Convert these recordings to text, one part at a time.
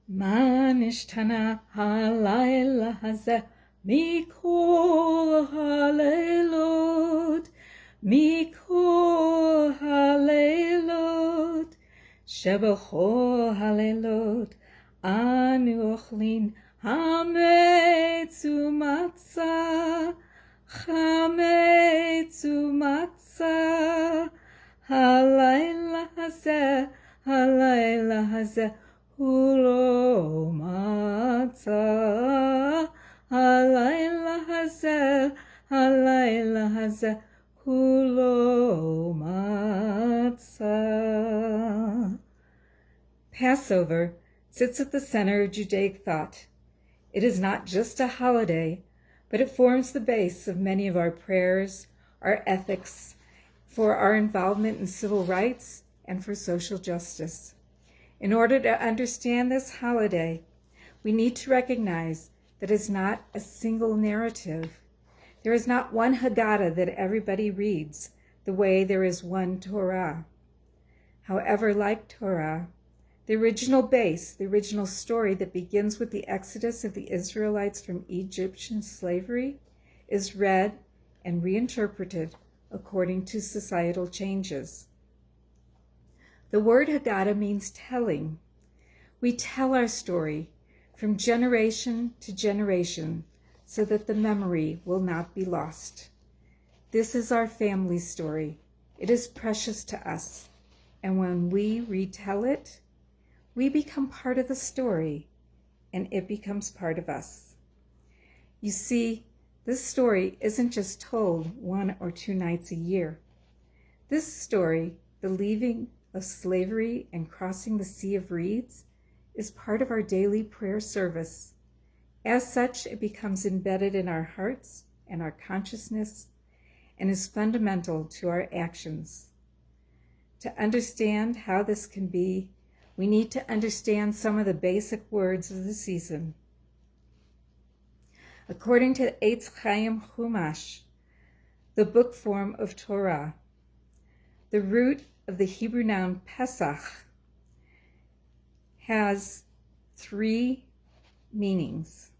מה נשתנה הלילה הזה מכל הלילות, מכל הלילות, שבכל הלילות אנו אוכלים חמץ ומצה, חמץ ומצה. הלילה הזה, הלילה הזה, כולו מצה. הלילה הזה, הלילה הזה, כולו מצה. Passover sits at the center of Judaic thought. It is not just a holiday, but it forms the base of many of our prayers, our ethics, for our involvement in civil rights, and for social justice. In order to understand this holiday, we need to recognize that it's not a single narrative. There is not one Haggadah that everybody reads the way there is one Torah. However, like Torah, the original base, the original story that begins with the exodus of the Israelites from Egyptian slavery, is read and reinterpreted according to societal changes. The word Haggadah means telling. We tell our story from generation to generation so that the memory will not be lost. This is our family story. It is precious to us, and when we retell it, we become part of the story, and it becomes part of us. You see, this story isn't just told 1 or 2 nights a year. This story, the leaving of slavery and crossing the Sea of Reeds, is part of our daily prayer service. As such, it becomes embedded in our hearts and our consciousness and is fundamental to our actions. To understand how this can be, we need to understand some of the basic words of the season. According to Eitz Chaim Chumash, the book form of Torah, the root of the Hebrew noun Pesach has 3 meanings: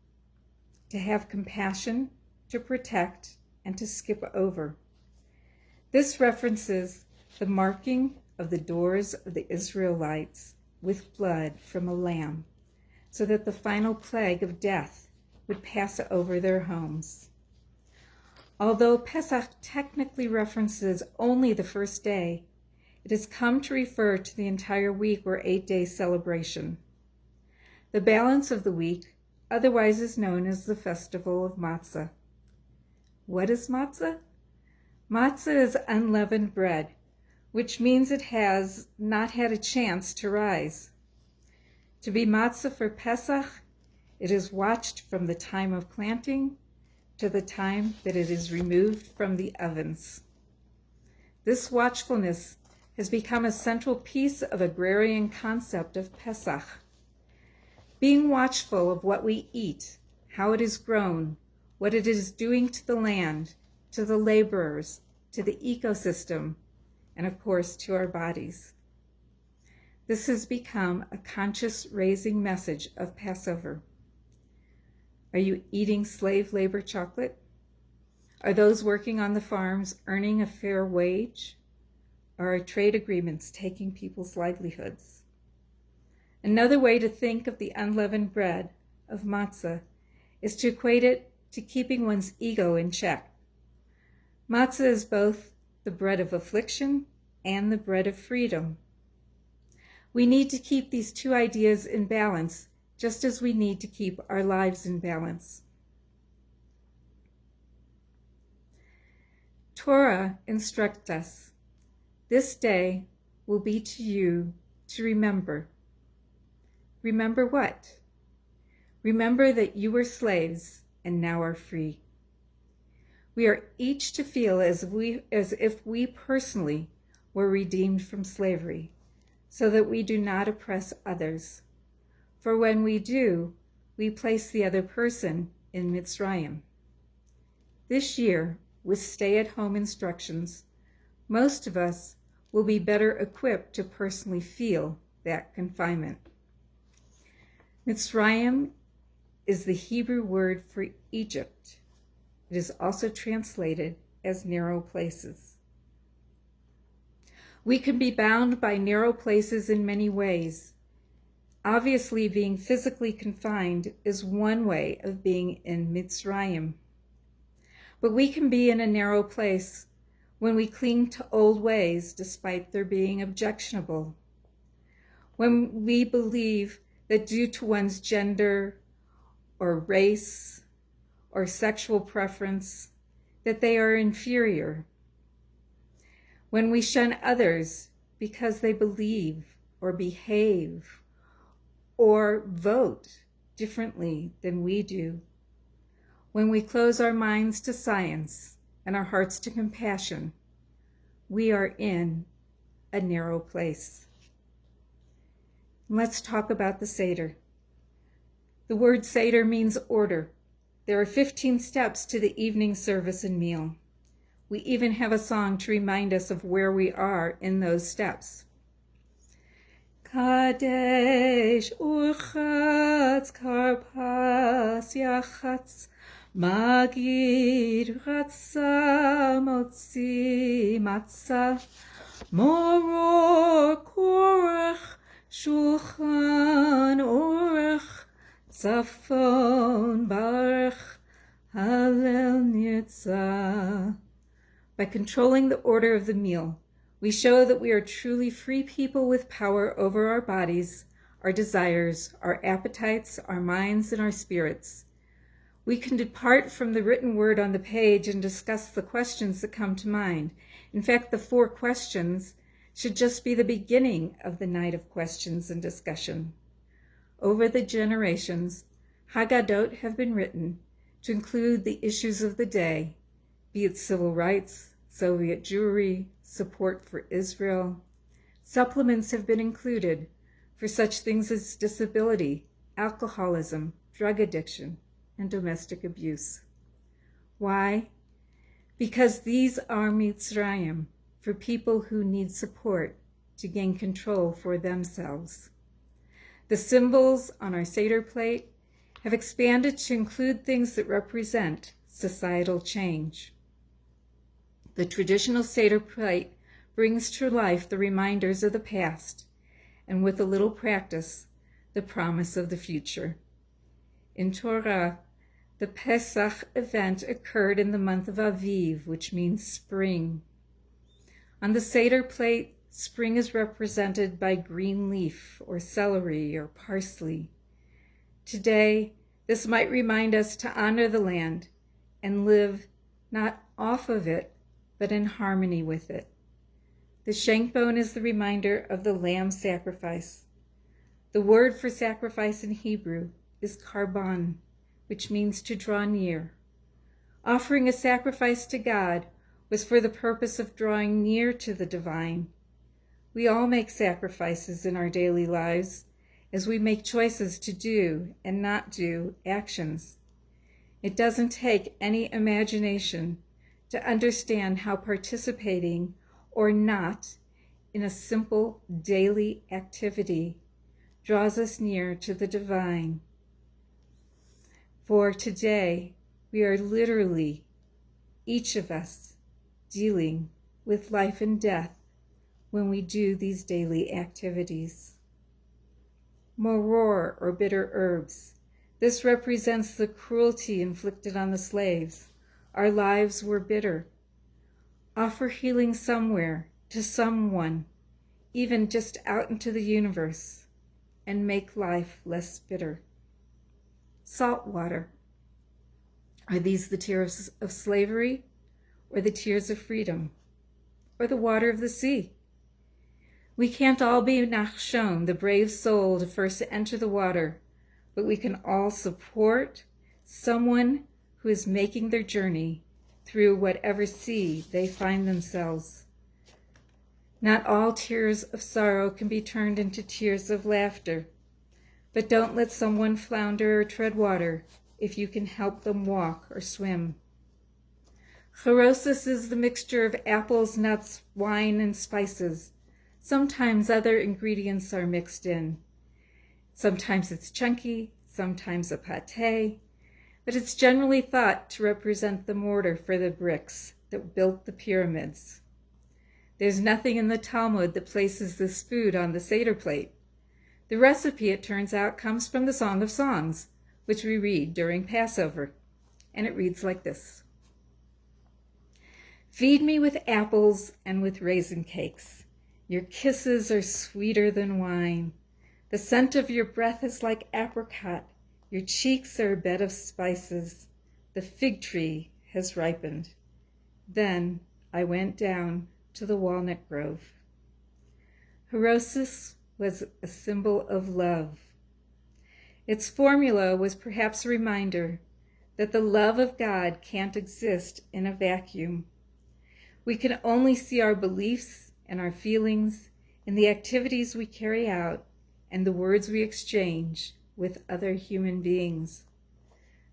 to have compassion, to protect, and to skip over. This references the marking of the doors of the Israelites with blood from a lamb, so that the final plague of death would pass over their homes. Although Pesach technically references only the first day, it has come to refer to the entire week or 8-day celebration. The balance of the week otherwise is known as the Festival of Matzah. What is matzah? Matzah is unleavened bread, which means it has not had a chance to rise. To be matzah for Pesach, it is watched from the time of planting to the time that it is removed from the ovens. This watchfulness has become a central piece of agrarian concept of Pesach. Being watchful of what we eat, how it is grown, what it is doing to the land, to the laborers, to the ecosystem, and of course to our bodies. This has become a conscious raising message of Passover. Are you eating slave labor chocolate? Are those working on the farms earning a fair wage? Or are trade agreements taking people's livelihoods? Another way to think of the unleavened bread of matzah is to equate it to keeping one's ego in check. Matzah is both the bread of affliction and the bread of freedom. We need to keep these 2 ideas in balance, just as we need to keep our lives in balance. Torah instructs us, this day will be to you to remember. Remember what? Remember that you were slaves and now are free. We are each to feel as if we personally were redeemed from slavery, so that we do not oppress others. For when we do, we place the other person in Mitzrayim. This year, with stay-at-home instructions, most of us will be better equipped to personally feel that confinement. Mitzrayim is the Hebrew word for Egypt. It is also translated as narrow places. We can be bound by narrow places in many ways. Obviously, being physically confined is one way of being in Mitzrayim. But we can be in a narrow place when we cling to old ways despite their being objectionable. When we believe that due to one's gender or race or sexual preference, that they are inferior. When we shun others because they believe or behave or vote differently than we do. When we close our minds to science and our hearts to compassion, we are in a narrow place. Let's talk about the Seder. The word Seder means order. There are 15 steps to the evening service and meal. We even have a song to remind us of where we are in those steps. Kadesh urchatz karpas yachatz magid ratza motzi matzah moror korach shulchan orach tzafon barach halel nirtzah. By controlling the order of the meal, we show that we are truly free people with power over our bodies, our desires, our appetites, our minds, and our spirits. We can depart from the written word on the page and discuss the questions that come to mind. In fact, the 4 questions should just be the beginning of the night of questions and discussion. Over the generations, Haggadot have been written to include the issues of the day, be it civil rights, Soviet Jewry, support for Israel. Supplements have been included for such things as disability, alcoholism, drug addiction, and domestic abuse. Why? Because these are Mitzrayim for people who need support to gain control for themselves. The symbols on our Seder plate have expanded to include things that represent societal change. The traditional Seder plate brings to life the reminders of the past, and with a little practice, the promise of the future. In Torah, the Pesach event occurred in the month of Aviv, which means spring. On the Seder plate, spring is represented by green leaf or celery or parsley. Today, this might remind us to honor the land and live not off of it, but in harmony with it. The shank bone is the reminder of the lamb sacrifice. The word for sacrifice in Hebrew is karban, which means to draw near. Offering a sacrifice to God was for the purpose of drawing near to the divine. We all make sacrifices in our daily lives as we make choices to do and not do actions. It doesn't take any imagination to understand how participating or not in a simple daily activity draws us near to the divine. For today, we are literally, each of us, dealing with life and death when we do these daily activities. Moror, or bitter herbs. This represents the cruelty inflicted on the slaves. Our lives were bitter. Offer healing somewhere, to someone, even just out into the universe, and make life less bitter. Salt water. Are these the tears of slavery, or the tears of freedom, or the water of the sea? We can't all be Nachshon, the brave soul to first enter the water, but we can all support someone who is making their journey through whatever sea they find themselves. Not all tears of sorrow can be turned into tears of laughter, but don't let someone flounder or tread water if you can help them walk or swim. Charosis is the mixture of apples, nuts, wine, and spices. Sometimes other ingredients are mixed in. Sometimes it's chunky, sometimes a pate, but it's generally thought to represent the mortar for the bricks that built the pyramids. There's nothing in the Talmud that places this food on the Seder plate. The recipe, it turns out, comes from the Song of Songs, which we read during Passover, and it reads like this. Feed me with apples and with raisin cakes. Your kisses are sweeter than wine. The scent of your breath is like apricot. Your cheeks are a bed of spices. The fig tree has ripened. Then I went down to the walnut grove. Horosis was a symbol of love. Its formula was perhaps a reminder that the love of God can't exist in a vacuum. We can only see our beliefs and our feelings in the activities we carry out and the words we exchange with other human beings.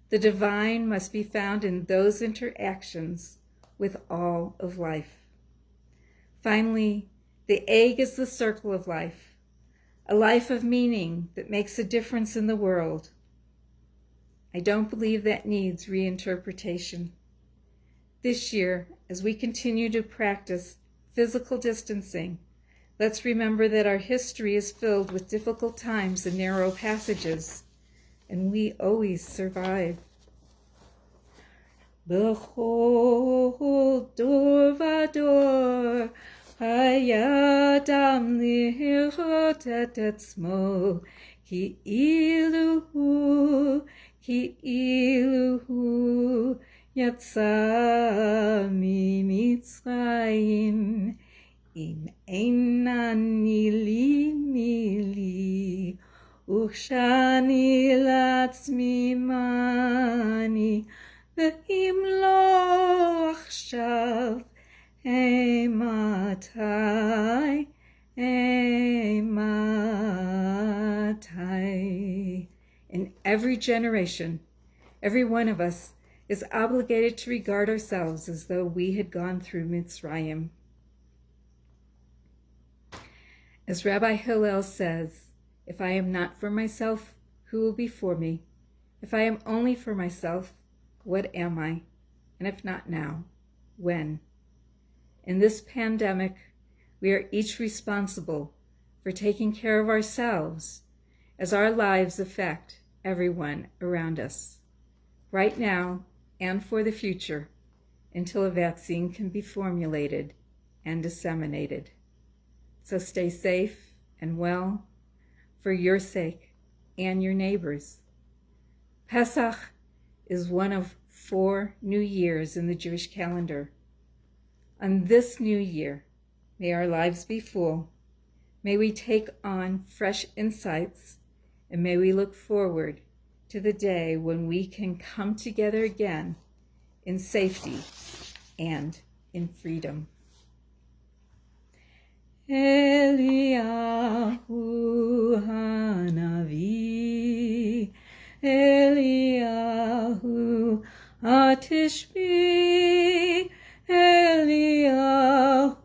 The divine must be found in those interactions with all of life. Finally, the egg is the circle of life, a life of meaning that makes a difference in the world. I don't believe that needs reinterpretation. This year, as we continue to practice physical distancing, let's remember that our history is filled with difficult times and narrow passages, and we always survive. B'chol dor v'dor hayadam lirot et etzmo ki'ilu hu yatsa mimitzrayim im einani li uchshani latzmi mani ve'im lo achshav Eimatai. In every generation, every one of us is obligated to regard ourselves as though we had gone through Mitzrayim. As Rabbi Hillel says, if I am not for myself, who will be for me? If I am only for myself, what am I? And if not now, when? In this pandemic, we are each responsible for taking care of ourselves as our lives affect everyone around us, right now and for the future, until a vaccine can be formulated and disseminated. So stay safe and well for your sake and your neighbors. Pesach is one of 4 new years in the Jewish calendar. On this new year, may our lives be full. May we take on fresh insights, and may we look forward to the day when we can come together again in safety and in freedom. Eliyahu Hanavi, Eliyahu Atishbi, Eliyahu,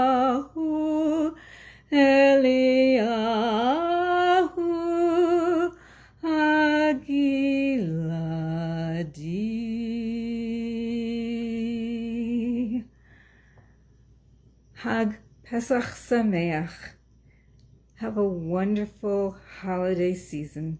Eliyahu, Eliyahu Hagiladi. Hag Pesach Sameach. Have a wonderful holiday season.